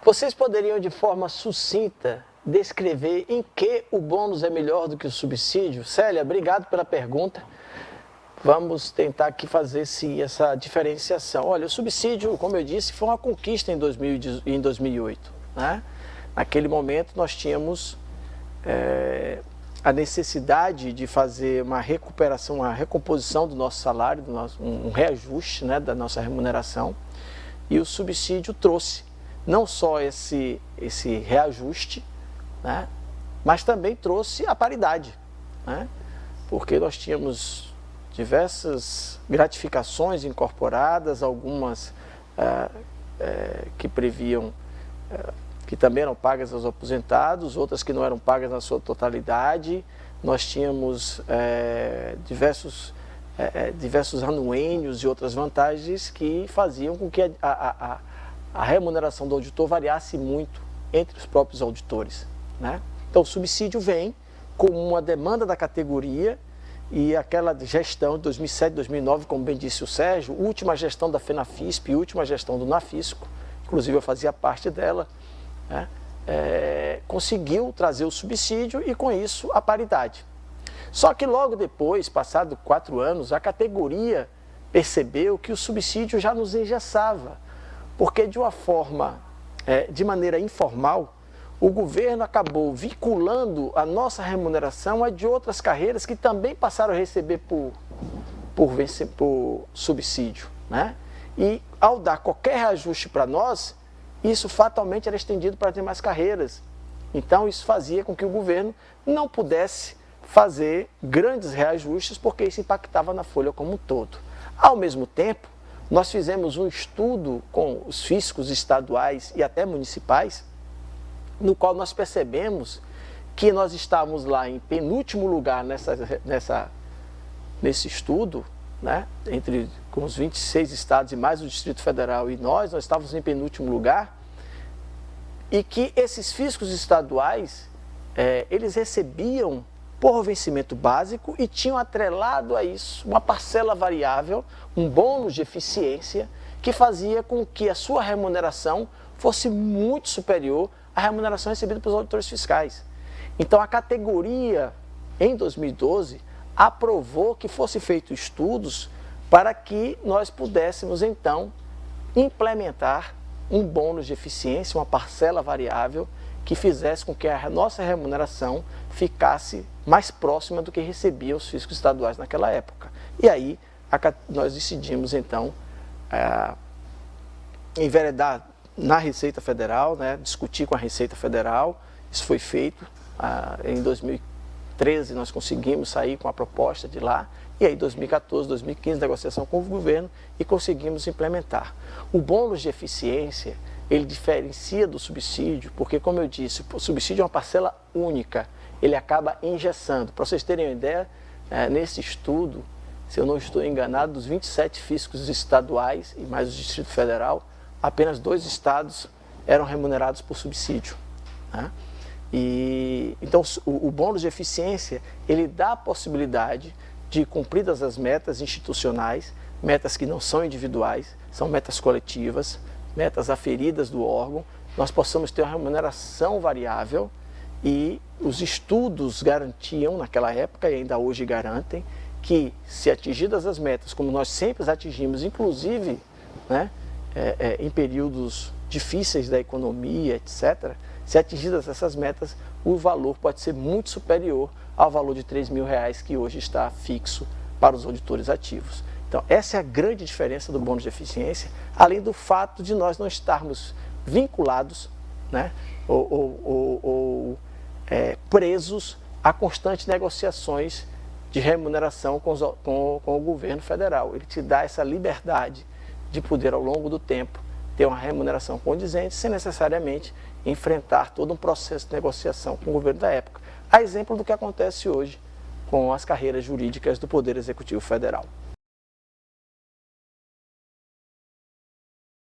Vocês poderiam, de forma sucinta, descrever em que o bônus é melhor do que o subsídio? Célia, obrigado pela pergunta. Vamos tentar aqui fazer sim essa diferenciação. Olha, o subsídio, como eu disse, foi uma conquista em 2008. Né? Naquele momento nós tínhamos a necessidade de fazer uma recuperação, uma recomposição do nosso salário, um reajuste, né, da nossa remuneração. E o subsídio trouxe não só esse reajuste, né, mas também trouxe a paridade, né, porque nós tínhamos diversas gratificações incorporadas, algumas que previam, que também eram pagas aos aposentados, outras que não eram pagas na sua totalidade. Nós tínhamos diversos anuênios e outras vantagens que faziam com que a remuneração do auditor variasse muito entre os próprios auditores, né? Então o subsídio vem como uma demanda da categoria. E aquela gestão de 2007, 2009, como bem disse o Sérgio, última gestão da FENAFISP, última gestão do NAFISCO, inclusive eu fazia parte dela, né, conseguiu trazer o subsídio e com isso a paridade. Só que logo depois, passado 4 anos, a categoria percebeu que o subsídio já nos engessava, porque de maneira informal, o governo acabou vinculando a nossa remuneração a de outras carreiras que também passaram a receber por subsídio, né? E ao dar qualquer reajuste para nós, isso fatalmente era estendido para as demais carreiras. Então isso fazia com que o governo não pudesse fazer grandes reajustes, porque isso impactava na folha como um todo. Ao mesmo tempo, nós fizemos um estudo com os fiscos estaduais e até municipais, no qual nós percebemos que nós estávamos lá em penúltimo lugar nesse estudo, né? Com os 26 estados e mais o Distrito Federal e nós estávamos em penúltimo lugar, e que esses fiscos estaduais, eles recebiam por vencimento básico e tinham atrelado a isso uma parcela variável, um bônus de eficiência, que fazia com que a sua remuneração fosse muito superior a remuneração recebida pelos auditores fiscais. Então a categoria, em 2012, aprovou que fossem feitos estudos para que nós pudéssemos então implementar um bônus de eficiência, uma parcela variável que fizesse com que a nossa remuneração ficasse mais próxima do que recebiam os fiscos estaduais naquela época. E aí nós decidimos então enveredar na Receita Federal, né, discutir com a Receita Federal. Isso foi feito em 2013, nós conseguimos sair com a proposta de lá, e aí 2014, 2015, negociação com o governo e conseguimos implementar. O bônus de eficiência, ele diferencia do subsídio, porque, como eu disse, o subsídio é uma parcela única, ele acaba engessando. Para vocês terem uma ideia, nesse estudo, se eu não estou enganado, dos 27 fiscos estaduais e mais o Distrito Federal, apenas 2 estados eram remunerados por subsídio, né? E então o bônus de eficiência, ele dá a possibilidade de, cumpridas as metas institucionais, metas que não são individuais, são metas coletivas, metas aferidas do órgão, nós possamos ter uma remuneração variável. E os estudos garantiam naquela época, e ainda hoje garantem, que se atingidas as metas, como nós sempre as atingimos, inclusive, né, em períodos difíceis da economia, etc., se atingidas essas metas, o valor pode ser muito superior ao valor de R$3.000 que hoje está fixo para os auditores ativos. Então, essa é a grande diferença do bônus de eficiência, além do fato de nós não estarmos vinculados, né, ou presos a constantes negociações de remuneração com o governo federal. Ele te dá essa liberdade de poder, ao longo do tempo, ter uma remuneração condizente, sem necessariamente enfrentar todo um processo de negociação com o governo da época. A exemplo do que acontece hoje com as carreiras jurídicas do Poder Executivo Federal.